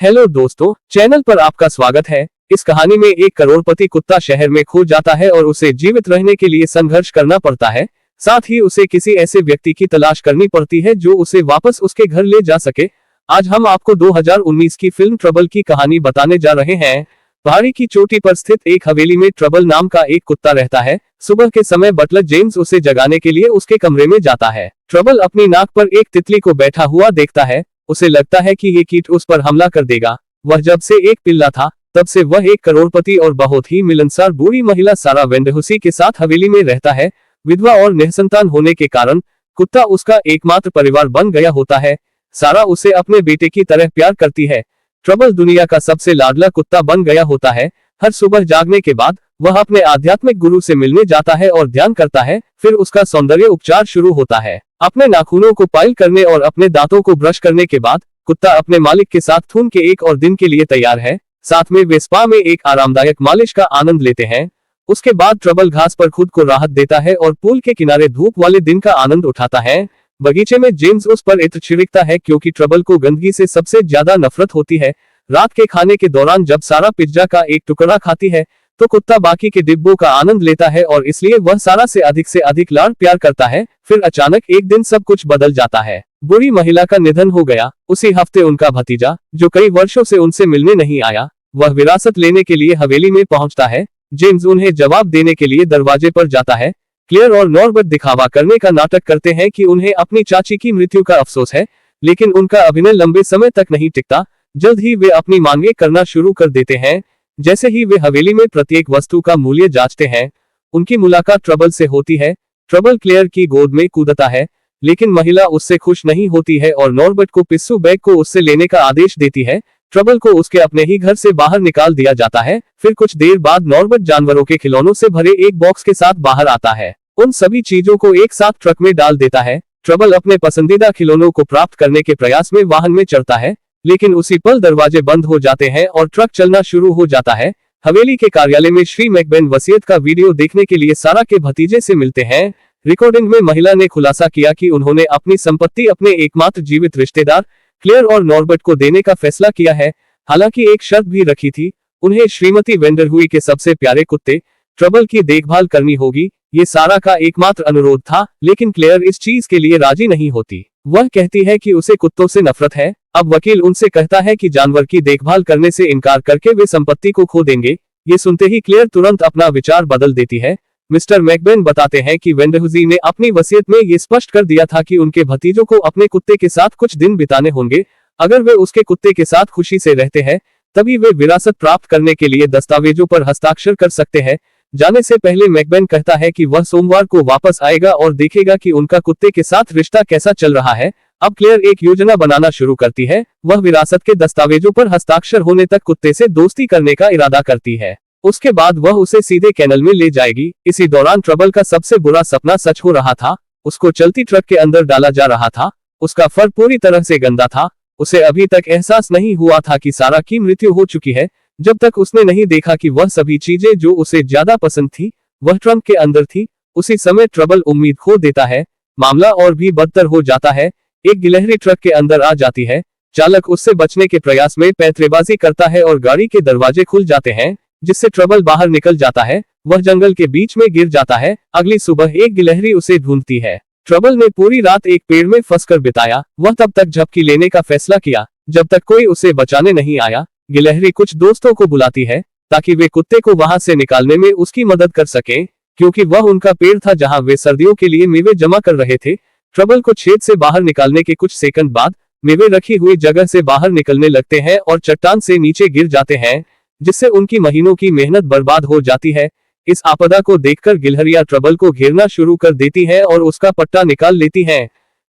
Hello दोस्तों, channel पर आपका स्वागत है। इस कहानी में एक करोड़पति कुत्ता शहर में खो जाता है और उसे जीवित रहने के लिए संघर्ष करना पड़ता है। साथ ही उसे किसी ऐसे व्यक्ति की तलाश करनी पड़ती है जो उसे वापस उसके घर ले जा सके। आज हम आपको 2019 की फिल्म ट्रबल की कहानी बताने जा रहे हैं। पहाड़ी की चोटी पर स्थित एक हवेली में ट्रबल नाम का एक कुत्ता रहता है। सुबह के समय बटलर जेम्स उसे जगाने के लिए उसके कमरे में जाता है। ट्रबल अपनी नाक पर एक तितली को बैठा हुआ देखता है। उसे लगता है कि ये कीट उस पर हमला कर देगा। वह जब से एक पिल्ला था तब से वह एक करोड़पति और बहुत ही मिलनसार बूढ़ी महिला सारा वेंडहुसी के साथ हवेली में रहता है। विधवा और निसंतान होने के कारण कुत्ता उसका एकमात्र परिवार बन गया होता है। सारा उसे अपने बेटे की तरह प्यार करती है। ट्रबल दुनिया का सबसे लाडला कुत्ता बन गया होता है। हर सुबह जागने के बाद वह अपने आध्यात्मिक गुरु से मिलने जाता है और ध्यान करता है। फिर उसका सौंदर्य उपचार शुरू होता है। अपने नाखूनों को पाइल करने और अपने दांतों को ब्रश करने के बाद कुत्ता अपने मालिक के साथ थून के एक और दिन के लिए तैयार है। साथ में वे स्पा में एक आरामदायक मालिश का आनंद लेते हैं। उसके बाद ट्रबल घास पर खुद को राहत देता है और पूल के किनारे धूप वाले दिन का आनंद उठाता है। बगीचे में जेम्स उस पर इत्र छिड़कता है क्योंकि ट्रबल को गंदगी से सबसे ज्यादा नफरत होती है। रात के खाने के दौरान जब सारा पिज्जा का एक टुकड़ा खाती है तो कुत्ता बाकी के डिब्बों का आनंद लेता है और इसलिए वह सारा से अधिक लाड़ प्यार करता है। फिर अचानक एक दिन सब कुछ बदल जाता है। बुरी महिला का निधन हो गया। उसी हफ्ते उनका भतीजा, जो कई वर्षों से उनसे मिलने नहीं आया, वह विरासत लेने के लिए हवेली में पहुंचता है। जेम्स उन्हें जवाब देने के लिए दरवाजे पर जाता है। क्लेयर और नॉर्बर्ट दिखावा करने का नाटक करते हैं कि उन्हें अपनी चाची की मृत्यु का अफसोस है, लेकिन उनका अभिनय लंबे समय तक नहीं टिकता। जल्द ही वे अपनी मांगे करना शुरू कर देते हैं। जैसे ही वे हवेली में प्रत्येक वस्तु का मूल्य जांचते हैं, उनकी मुलाकात ट्रबल से होती है। ट्रबल क्लेयर की गोद में कूदता है, लेकिन महिला उससे खुश नहीं होती है और नॉर्बर्ट को पिस्सू बैग को उससे लेने का आदेश देती है। ट्रबल को उसके अपने ही घर से बाहर निकाल दिया जाता है। फिर कुछ देर बाद नॉर्बर्ट जानवरों के खिलौनों से भरे एक बॉक्स के साथ बाहर आता है। उन सभी चीजों को एक साथ ट्रक में डाल देता है। ट्रबल अपने पसंदीदा खिलौनों को प्राप्त करने के प्रयास में वाहन में चढ़ता है, लेकिन उसी पल दरवाजे बंद हो जाते हैं और ट्रक चलना शुरू हो जाता है। हवेली के कार्यालय में श्री मैकबेन वसीयत का वीडियो देखने के लिए सारा के भतीजे से मिलते हैं। रिकॉर्डिंग में महिला ने खुलासा किया कि उन्होंने अपनी संपत्ति अपने एकमात्र जीवित रिश्तेदार क्लेयर और नॉर्बर्ट को देने का फैसला किया है। हालांकि एक शर्त भी रखी थी, उन्हें श्रीमती वेंडरहुई के सबसे प्यारे कुत्ते ट्रबल की देखभाल करनी होगी। ये सारा का एकमात्र अनुरोध था, लेकिन क्लेयर इस चीज के लिए राजी नहीं होती। वह कहती है कि उसे कुत्तों से नफरत है। अब वकील उनसे कहता है कि जानवर की देखभाल करने से इनकार करके वे संपत्ति को खो देंगे। ये सुनते ही क्लेयर तुरंत अपना विचार बदल देती है। मिस्टर मैकबेन बताते हैं कि वेंडहुई ने अपनी वसीयत में ये स्पष्ट कर दिया था कि उनके भतीजों को अपने कुत्ते के साथ कुछ दिन बिताने होंगे। अगर वे उसके कुत्ते के साथ खुशी से रहते हैं, तभी वे विरासत प्राप्त करने के लिए दस्तावेजों पर हस्ताक्षर कर सकते हैं। जाने से पहले मैकबेन कहता है कि वह सोमवार को वापस आएगा और देखेगा कि उनका कुत्ते के साथ रिश्ता कैसा चल रहा है। अब क्लेयर एक योजना बनाना शुरू करती है। वह विरासत के दस्तावेजों पर हस्ताक्षर होने तक कुत्ते से दोस्ती करने का इरादा करती है। उसके बाद वह उसे सीधे कैनल में ले जाएगी। इसी दौरान ट्रबल का सबसे बुरा सपना सच हो रहा था। उसको चलती ट्रक के अंदर डाला जा रहा था। उसका फर पूरी तरह से गंदा था। उसे अभी तक एहसास नहीं हुआ था कि सारा की मृत्यु हो चुकी है, जब तक उसने नहीं देखा कि वह सभी चीजें जो उसे ज्यादा पसंद थी वह ट्रंक के अंदर थी। उसी समय ट्रबल उम्मीद खो देता है। मामला और भी बदतर हो जाता है। एक गिलहरी ट्रक के अंदर आ जाती है। चालक उससे बचने के प्रयास में पैंतरेबाजी करता है और गाड़ी के दरवाजे खुल जाते हैं, जिससे ट्रबल बाहर निकल जाता है। वह जंगल के बीच में गिर जाता है। अगली सुबह एक गिलहरी उसे ढूंढती है। ट्रबल ने पूरी रात एक पेड़ में फंसकर बिताया। वह तब तक झपकी लेने का फैसला किया जब तक कोई उसे बचाने नहीं आया। गिलहरी कुछ दोस्तों को बुलाती है ताकि वे कुत्ते को वहां से निकालने में उसकी मदद कर सकें, क्योंकि वह उनका पेड़ था जहां वे सर्दियों के लिए मेवे जमा कर रहे थे। ट्रबल को छेद से बाहर निकालने के कुछ सेकंड बाद मेवे रखी हुई जगह से बाहर निकलने लगते हैं और चट्टान से नीचे गिर जाते हैं, जिससे उनकी महीनों की मेहनत बर्बाद हो जाती है। इस आपदा को देखकर गिलहरियां ट्रबल को घेरना शुरू कर देती हैं और उसका पट्टा निकाल लेती हैं।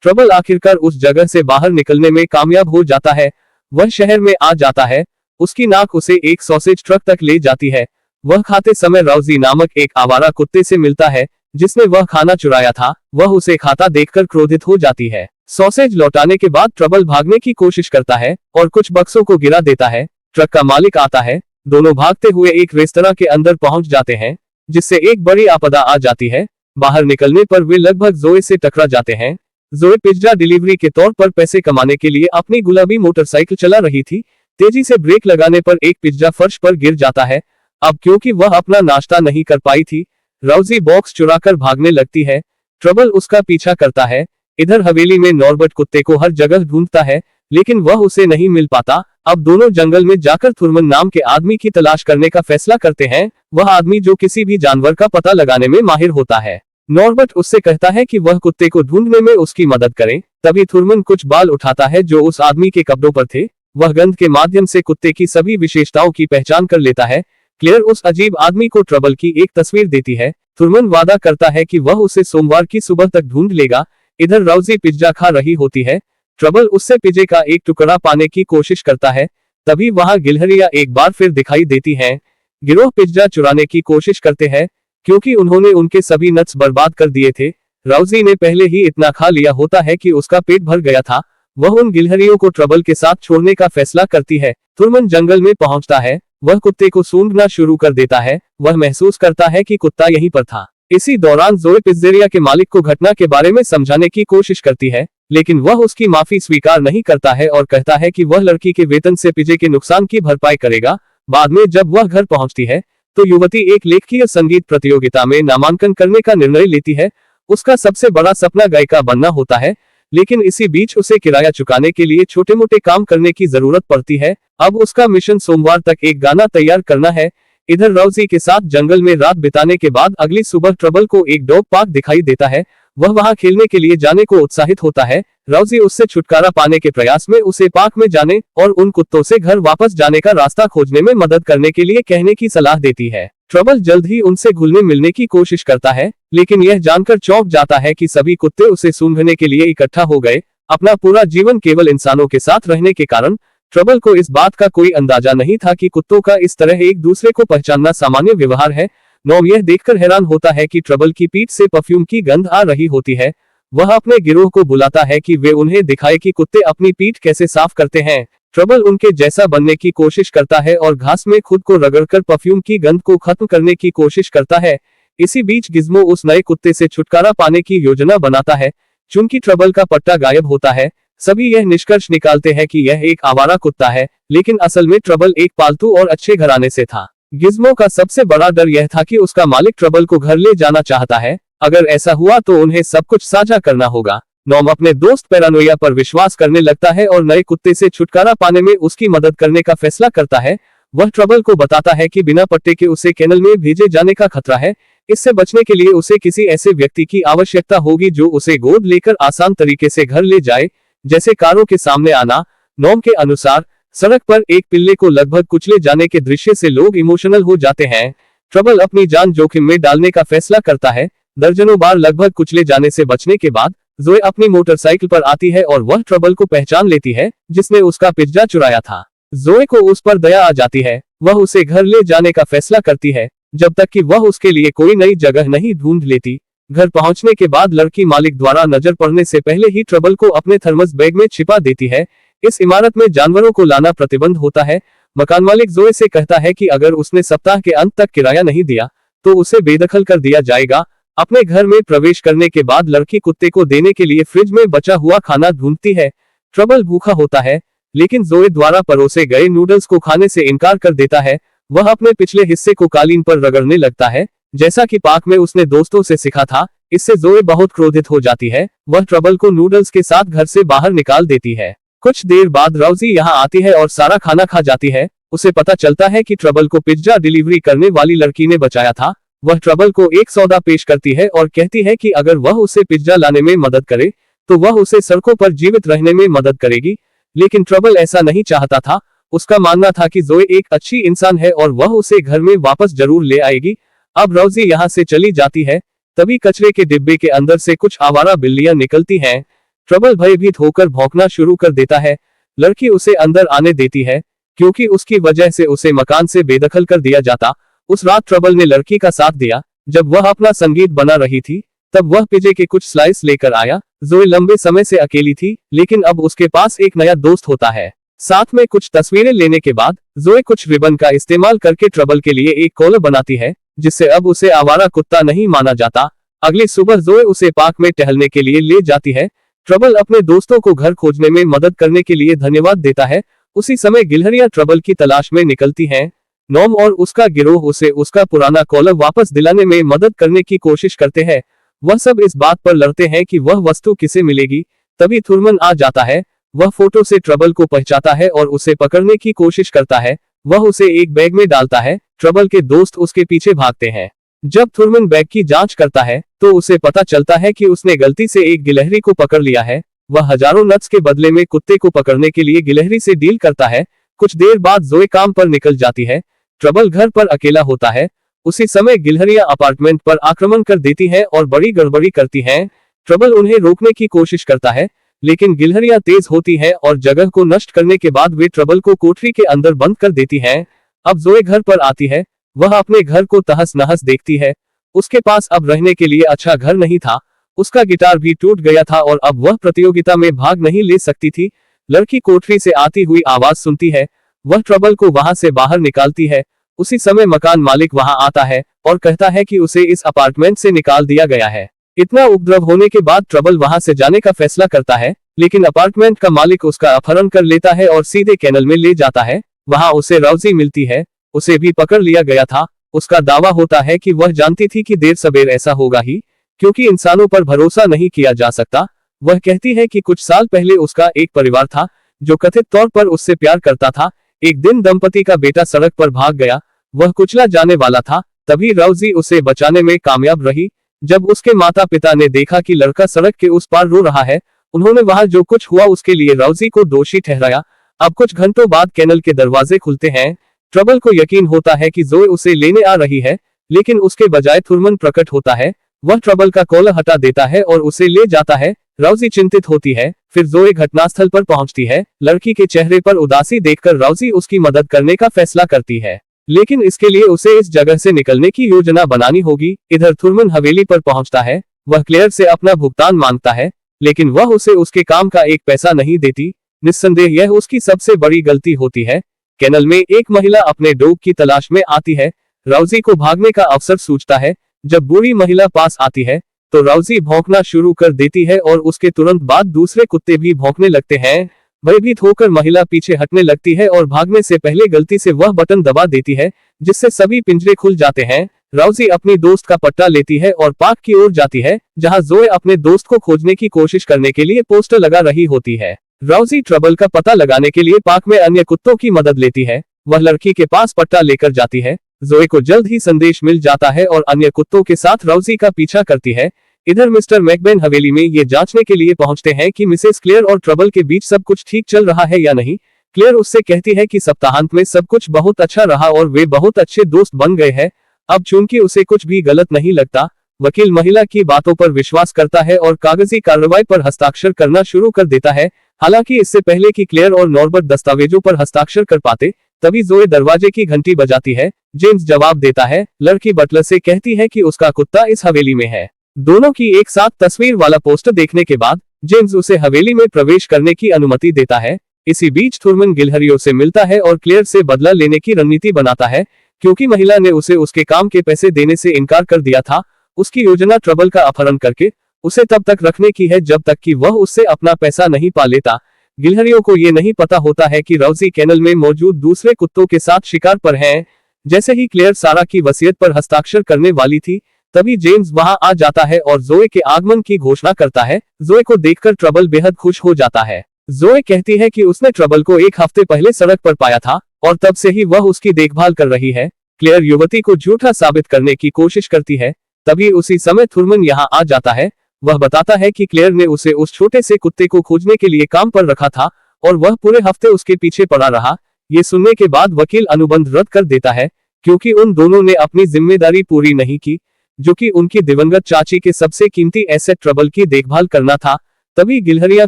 ट्रबल आखिरकार उस जगह से बाहर निकलने में कामयाब हो जाता है। वह शहर में आ जाता है। उसकी नाक उसे एक सॉसेज ट्रक तक ले जाती है। वह खाते समय राउजी नामक एक आवारा कुत्ते से मिलता है, जिसने वह खाना चुराया था। वह उसे खाता देखकर क्रोधित हो जाती है। सॉसेज लौटाने के बाद ट्रबल भागने की कोशिश करता है और कुछ बक्सों को गिरा देता है। ट्रक का मालिक आता है। दोनों भागते हुए एक रेस्तरां के अंदर पहुंच जाते हैं, जिससे एक बड़ी आपदा आ जाती है। बाहर निकलने पर वे लगभग जोए से टकरा जाते हैं। जोए पिज्जा डिलीवरी के तौर पर पैसे कमाने के लिए अपनी गुलाबी मोटरसाइकिल चला रही थी, तेजी से ब्रेक लगाने पर एक पिज्जा फर्श पर गिर जाता है। अब क्योंकि वह अपना नाश्ता नहीं कर पाई थी, राउजी बॉक्स चुराकर भागने लगती है। ट्रबल उसका पीछा करता है। इधर हवेली में नॉर्बर्ट कुत्ते को हर जगह ढूंढता है, लेकिन वह उसे नहीं मिल पाता। अब दोनों जंगल में जाकर थुरमन नाम के आदमी की तलाश करने का फैसला करते हैं। वह आदमी जो किसी भी जानवर का पता लगाने में माहिर होता है। नॉर्बर्ट उससे कहता है कि वह कुत्ते को ढूंढने में उसकी मदद करे। तभी थुरमन कुछ बाल उठाता है जो उस आदमी के कपड़ों पर थे। वह गंध के माध्यम से कुत्ते की सभी विशेषताओं की पहचान कर लेता है। क्लेयर उस अजीब आदमी को ट्रबल की एक तस्वीर देती है। थुरमन वादा करता है कि वह उसे सोमवार की सुबह तक ढूंढ लेगा। इधर राउजी पिज्जा खा रही होती है। ट्रबल उससे पिज्जे का एक टुकड़ा पाने की कोशिश करता है। तभी वहां गिलहरियां एक बार फिर दिखाई देती हैं। गिरोह पिज्जा चुराने की कोशिश करते हैं, क्योंकि उन्होंने उनके सभी नट्स बर्बाद कर दिए थे। राउजी ने पहले ही इतना खा लिया होता है कि उसका पेट भर गया था। वह उन गिलहरियों को ट्रबल के साथ छोड़ने का फैसला करती है। थुरमन जंगल में पहुंचता है। वह कुत्ते को सूंघना शुरू कर देता है। वह महसूस करता है कि कुत्ता यहीं पर था। इसी दौरान जोए पिज्जेरिया के मालिक को घटना के बारे में समझाने की कोशिश करती है, लेकिन वह उसकी माफी स्वीकार नहीं करता है और कहता है कि वह लड़की के वेतन से पिज्जे के नुकसान की भरपाई करेगा। बाद में जब वह घर पहुंचती है तो युवती एक लेखकीय संगीत प्रतियोगिता में नामांकन करने का निर्णय लेती है। उसका सबसे बड़ा सपना गायिका बनना होता है, लेकिन इसी बीच उसे किराया चुकाने के लिए छोटे मोटे काम करने की जरूरत पड़ती है। अब उसका मिशन सोमवार तक एक गाना तैयार करना है। इधर राउजी के साथ जंगल में रात बिताने के बाद अगली सुबह ट्रबल को एक डॉग पार्क दिखाई देता है। वह वहां खेलने के लिए जाने को उत्साहित होता है। राउजी उससे छुटकारा पाने के प्रयास में उसे पार्क में जाने और उन कुत्तों से घर वापस जाने का रास्ता खोजने में मदद करने के लिए कहने की सलाह देती है। ट्रबल जल्द ही उनसे घुलने मिलने की कोशिश करता है, लेकिन यह जानकर चौंक जाता है कि सभी कुत्ते उसे सूंघने के लिए इकट्ठा हो गए। अपना पूरा जीवन केवल इंसानों के साथ रहने के कारण ट्रबल को इस बात का कोई अंदाजा नहीं था कि कुत्तों का इस तरह एक दूसरे को पहचानना सामान्य व्यवहार है। नॉम यह देखकर हैरान होता है कि ट्रबल की पीठ से परफ्यूम की गंध आ रही होती है। वह अपने गिरोह को बुलाता है कि वे उन्हें दिखाए कि कुत्ते अपनी पीठ कैसे साफ करते हैं। ट्रबल उनके जैसा बनने की कोशिश करता है और घास में खुद को रगड़कर परफ्यूम की गंध को खत्म करने की कोशिश करता है। इसी बीच गिज़्मो उस नए कुत्ते से छुटकारा पाने की योजना बनाता है। चूंकि ट्रबल का पट्टा गायब होता है, सभी यह निष्कर्ष निकालते हैं कि यह एक आवारा कुत्ता है, लेकिन असल में ट्रबल एक पालतू और अच्छे घराने से था। गिज़्मो का सबसे बड़ा डर यह था कि उसका मालिक ट्रबल को घर ले जाना चाहता है। अगर ऐसा हुआ तो उन्हें सब कुछ साझा करना होगा। नॉम अपने दोस्त पैरानोया पर विश्वास करने लगता है और नए कुत्ते से छुटकारा पाने में उसकी मदद करने का फैसला करता है। वह ट्रबल को बताता है कि बिना पट्टे के उसे केनल में भेजे जाने का खतरा है। इससे बचने के लिए उसे किसी ऐसे व्यक्ति की आवश्यकता होगी जो उसे गोद लेकर आसान तरीके से घर ले जाए, जैसे कारों के सामने आना। नॉम के अनुसार सड़क पर एक पिल्ले को लगभग कुचले जाने के दृश्य से लोग इमोशनल हो जाते हैं। ट्रबल अपनी जान जोखिम में डालने का फैसला करता है। दर्जनों बार लगभग कुचले जाने से बचने के बाद जोए अपनी मोटरसाइकिल पर आती है और वह ट्रबल को पहचान लेती है, जिसने उसका पिज्जा चुराया था। जोए को उस पर दया आ जाती है। वह उसे घर ले जाने का फैसला करती है, जब तक कि वह उसके लिए कोई नई जगह नहीं ढूंढ लेती। घर पहुंचने के बाद लड़की मालिक द्वारा नजर पड़ने से पहले ही ट्रबल को अपने थर्मस बैग में छिपा देती है। इस इमारत में जानवरों को लाना प्रतिबंध होता है। मकान मालिक जोए से कहता है कि अगर उसने सप्ताह के अंत तक किराया नहीं दिया तो उसे बेदखल कर दिया जाएगा। अपने घर में प्रवेश करने के बाद लड़की कुत्ते को देने के लिए फ्रिज में बचा हुआ खाना ढूंढती है। ट्रबल भूखा होता है, लेकिन जोए द्वारा परोसे गए नूडल्स को खाने से इनकार कर देता है। वह अपने पिछले हिस्से को कालीन पर रगड़ने लगता है, जैसा कि पार्क में उसने दोस्तों से सीखा था। इससे जोए बहुत क्रोधित हो जाती है। वह ट्रबल को नूडल्स के साथ घर से बाहर निकाल देती है। कुछ देर बाद राउजी यहाँ आती है और सारा खाना खा जाती है। उसे पता चलता है कि ट्रबल को पिज्जा डिलीवरी करने वाली लड़की ने बचाया था। वह ट्रबल को एक सौदा पेश करती है और कहती है कि अगर वह उसे पिज्जा लाने में मदद करे तो वह उसे सड़कों पर जीवित रहने में मदद करेगी। लेकिन ट्रबल ऐसा नहीं चाहता था। उसका मानना था कि जोए एक अच्छी इंसान है और वह उसे घर में वापस जरूर ले आएगी। अब राउजी यहाँ से चली जाती है। तभी कचरे के डिब्बे के अंदर से कुछ आवारा बिल्लियां निकलती हैं। ट्रबल भयभीत होकर भौंकना शुरू कर देता है। लड़की उसे अंदर आने देती है, क्योंकि उसकी वजह से उसे मकान से बेदखल कर दिया जाता। उस रात ट्रबल ने लड़की का साथ दिया। जब वह अपना संगीत बना रही थी, तब वह पिज्जे के कुछ स्लाइस लेकर आया। जोए लंबे समय से अकेली थी, लेकिन अब उसके पास एक नया दोस्त होता है। साथ में कुछ तस्वीरें लेने के बाद जोए कुछ रिबन का इस्तेमाल करके ट्रबल के लिए एक कॉलर बनाती है, जिससे अब उसे आवारा कुत्ता नहीं माना जाता। अगली सुबह जोए उसे पार्क में टहलने के लिए ले जाती है। ट्रबल अपने दोस्तों को घर खोजने में मदद करने के लिए धन्यवाद देता है उसी समय गिलहरियां ट्रबल की तलाश में निकलती हैं। नॉम और उसका गिरोह उसे उसका पुराना कॉलर वापस दिलाने में मदद करने की कोशिश करते हैं। वह सब इस बात पर लड़ते हैं कि वह वस्तु किसे मिलेगी। तभी थुरमन आ जाता है। वह फोटो से ट्रबल को पहचानता है और उसे पकड़ने की कोशिश करता है। वह उसे एक बैग में डालता है। ट्रबल के दोस्त उसके पीछे भागते हैं। जब थुरमन बैग की जांच करता है तो उसे पता चलता है कि उसने गलती से एक गिलहरी को पकड़ लिया है। वह हजारों नट्स के बदले में कुत्ते को पकड़ने के लिए गिलहरी से डील करता है। कुछ देर बाद जोए काम पर निकल जाती है। ट्रबल घर पर अकेला होता है। उसी समय गिलहरियां अपार्टमेंट पर आक्रमण कर देती हैं और बड़ी गड़बड़ी करती हैं। ट्रबल उन्हें रोकने की कोशिश करता है, लेकिन गिलहरियां तेज होती हैं और जगह को नष्ट करने के बाद वे ट्रबल को कोठरी के अंदर बंद कर देती हैं। अब जोए घर पर आती है। वह अपने घर को तहस नहस देखती है। उसके पास अब रहने के लिए अच्छा घर नहीं था। उसका गिटार भी टूट गया था और अब वह प्रतियोगिता में भाग नहीं ले सकती थी। लड़की कोठरी से आती हुई आवाज सुनती है। वह ट्रबल को वहां से बाहर निकालती है। उसी समय मकान मालिक वहां आता है और कहता है कि उसे इस अपार्टमेंट से निकाल दिया गया है। इतना उपद्रव होने के बाद ट्रबल वहां से जाने का फैसला करता है, लेकिन अपार्टमेंट का मालिक उसका अपहरण कर लेता है और सीधे कैनल में ले जाता है। वहां उसे राउजी मिलती है। उसे भी पकड़ लिया गया था। उसका दावा होता है कि वह जानती थी कि देर सबेर ऐसा होगा ही, क्योंकि इंसानों पर भरोसा नहीं किया जा सकता। वह कहती है कि कुछ साल पहले उसका एक परिवार था जो कथित तौर पर उससे प्यार करता था। एक दिन दंपति का बेटा सड़क पर भाग गया। वह कुचला जाने वाला था। तभी राउजी उसे बचाने में कामयाब रही। जब उसके माता पिता ने देखा कि लड़का सड़क के उस पार रो रहा है, उन्होंने वहां जो कुछ हुआ उसके लिए राउजी को दोषी ठहराया। अब कुछ घंटों बाद कैनल के दरवाजे खुलते हैं। ट्रबल को यकीन होता है कि जोए उसे लेने आ रही है, लेकिन उसके बजाय थुरमन प्रकट होता है। वह ट्रबल का कॉलर हटा देता है और उसे ले जाता है। राउजी चिंतित होती है। फिर जोए घटनास्थल पर पहुंचती है। लड़की के चेहरे पर उदासी देखकर राउजी उसकी मदद करने का फैसला करती है, लेकिन इसके लिए उसे इस जगह से निकलने की योजना बनानी होगी। इधर थुरमन हवेली पर पहुंचता है। वह क्लेयर से अपना भुगतान मांगता है, लेकिन वह उसे उसके काम का एक पैसा नहीं देती। निस्संदेह यह उसकी सबसे बड़ी गलती होती है। कैनल में एक महिला अपने डॉग की तलाश में आती है। राउजी को भागने का अवसर सूझता है। जब बूढ़ी महिला पास आती है तो राउजी भौंकना शुरू कर देती है और उसके तुरंत बाद दूसरे कुत्ते भी भौंकने लगते हैं। भयभीत होकर महिला पीछे हटने लगती है और भागने से पहले गलती से वह बटन दबा देती है, जिससे सभी पिंजरे खुल जाते हैं। राउजी अपनी दोस्त का पट्टा लेती है और पार्क की ओर जाती है, जहां जोए अपने दोस्त को खोजने की कोशिश करने के लिए पोस्टर लगा रही होती है। राउजी ट्रबल का पता लगाने के लिए पार्क में अन्य कुत्तों की मदद लेती है। वह लड़की के पास पट्टा लेकर जाती है। जोए को जल्द ही संदेश मिल जाता है और अन्य कुत्तों के साथ राउजी का पीछा करती है। इधर मिस्टर मैकबेन हवेली में ये जांचने के लिए पहुंचते हैं कि मिसेस क्लेयर और ट्रबल के बीच सब कुछ ठीक चल रहा है या नहीं। क्लेयर उससे कहती है कि सप्ताहांत में सब कुछ बहुत अच्छा रहा और वे बहुत अच्छे दोस्त बन गए हैं। अब चूंकि उसे कुछ भी गलत नहीं लगता, वकील महिला की बातों पर विश्वास करता है और कागजी कार्रवाई पर हस्ताक्षर करना शुरू कर देता है। हालांकि इससे पहले कि क्लेयर और नॉर्बर्ट दस्तावेजों पर हस्ताक्षर कर पाते, तभी जोए दरवाजे की घंटी बजाती है। जेम्स जवाब देता है। लड़की बटलर से कहती है कि उसका कुत्ता इस हवेली में है। दोनों की एक साथ तस्वीर वाला पोस्टर देखने के बाद जेम्स उसे हवेली में प्रवेश करने की अनुमति देता है। इसी बीच थुरमन गिलहरियों से मिलता है और क्लेयर से बदला लेने की रणनीति बनाता है, क्योंकि महिला ने उसे उसके काम के पैसे देने से इनकार कर दिया था। उसकी योजना ट्रबल का अपहरण करके उसे तब तक रखने की है जब तक कि वह उससे अपना पैसा नहीं पा लेता। गिलहरियों को ये नहीं पता होता है कि राउजी कैनल में मौजूद दूसरे कुत्तों के साथ शिकार पर है। जैसे ही क्लेयर सारा की वसीयत पर हस्ताक्षर करने वाली थी, तभी जेम्स वहां आ जाता है और जोए के आगमन की घोषणा करता है। जोए को देखकर ट्रबल बेहद खुश हो जाता है। जोए कहती है कि उसने ट्रबल को एक हफ्ते पहले सड़क पर पाया था और तब से ही वह उसकी देखभाल कर रही है। क्लेयर युवती को झूठा साबित करने की कोशिश करती है। तभी उसी समय थुरमन यहाँ आ जाता है। वह बताता है कि क्लेयर ने उसे उस छोटे से कुत्ते को खोजने के लिए काम पर रखा था और वह पूरे हफ्ते उसके पीछे पड़ा रहा। ये सुनने के बाद वकील अनुबंध रद्द कर देता है, क्योंकि उन दोनों ने अपनी जिम्मेदारी पूरी नहीं की, जो कि उनकी दिवंगत चाची के सबसे कीमती एसेट ट्रबल की देखभाल करना था। तभी गिलहरियां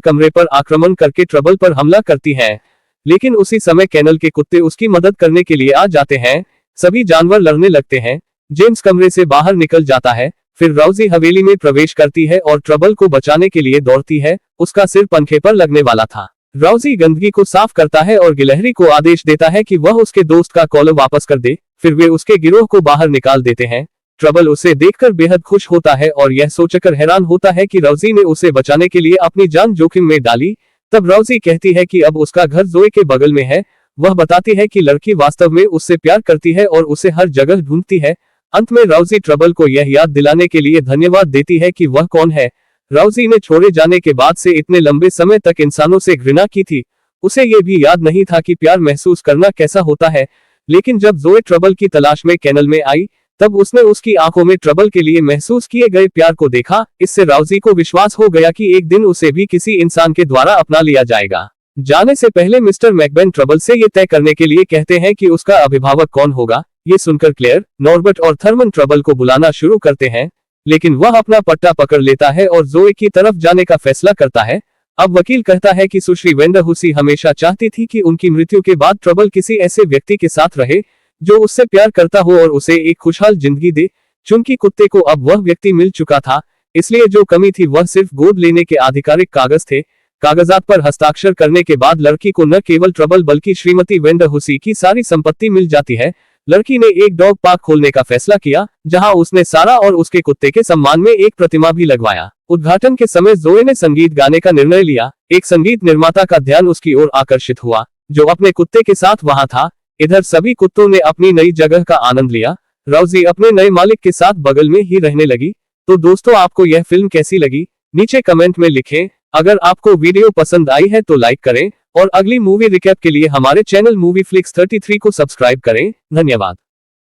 कमरे पर आक्रमण करके ट्रबल पर हमला करती हैं, लेकिन उसी समय कैनल के कुत्ते उसकी मदद करने के लिए आ जाते हैं। सभी जानवर लड़ने लगते हैं। जेम्स कमरे से बाहर निकल जाता है। फिर राउजी हवेली में प्रवेश करती है और ट्रबल को बचाने के लिए दौड़ती है। उसका सिर पंखे पर लगने वाला था। राउजी गंदगी को साफ करता है और गिलहरी को आदेश देता है कि वह उसके दोस्त का कॉलर वापस कर दे। फिर वे उसके गिरोह को बाहर निकाल देते हैं। ट्रबल उसे देखकर बेहद खुश होता है और यह सोचकर हैरान होता है कि राउजी ने उसे बचाने के लिए अपनी जान जोखिम में डाली। तब राउजी कहती है कि अब उसका घर जोए के बगल में है। वह बताती है कि लड़की वास्तव में उससे प्यार करती है और उसे हर जगह ढूंढती है। अंत में राउजी ट्रबल को यह याद दिलाने के लिए धन्यवाद देती है कि वह कौन है। राउजी ने छोड़े जाने के बाद से इतने लंबे समय तक इंसानों से घृणा की थी। उसे ये भी याद नहीं था कि प्यार महसूस करना कैसा होता है। लेकिन जब जोए ट्रबल की तलाश में कैनल में आई, तब उसने उसकी आंखों में ट्रबल के लिए महसूस किए गए प्यार को देखा। इससे राउजी को विश्वास हो गया कि एक दिन उसे भी किसी इंसान के द्वारा अपना लिया जाएगा। जाने से पहले मिस्टर मैकबेन ट्रबल से ये तय करने के लिए कहते हैं कि उसका अभिभावक कौन होगा। ये सुनकर क्लेयर, नॉर्बर्ट और थर्मन ट्रबल को बुलाना शुरू करते हैं, लेकिन वह अपना पट्टा पकड़ लेता है और जोए की तरफ जाने का फैसला करता है। अब वकील कहता है कि सुश्री वेंडरहुसी हमेशा चाहती थी कि उनकी मृत्यु के बाद ट्रबल किसी ऐसे व्यक्ति के साथ रहे जो उससे प्यार करता हो और उसे एक खुशहाल जिंदगी दे। चूंकि कुत्ते को अब वह व्यक्ति मिल चुका था, इसलिए जो कमी थी वह सिर्फ गोद लेने के आधिकारिक कागज थे। कागजात पर हस्ताक्षर करने के बाद लड़की को न केवल ट्रबल बल्कि श्रीमती वेंडरहुसी की सारी संपत्ति मिल जाती है। लड़की ने एक डॉग पार्क खोलने का फैसला किया, जहां उसने सारा और उसके कुत्ते के सम्मान में एक प्रतिमा भी लगवाया। उद्घाटन के समय जोए ने संगीत गाने का निर्णय लिया। एक संगीत निर्माता का ध्यान उसकी ओर आकर्षित हुआ, जो अपने कुत्ते के साथ वहां था। इधर सभी कुत्तों ने अपनी नई जगह का आनंद लिया। राउजी अपने नए मालिक के साथ बगल में ही रहने लगी। तो दोस्तों, आपको यह फिल्म कैसी लगी, नीचे कमेंट में लिखें। अगर आपको वीडियो पसंद आई है तो लाइक करें और अगली मूवी रिकैप के लिए हमारे चैनल मूवी फ्लिक्स 33 को सब्सक्राइब करें। धन्यवाद।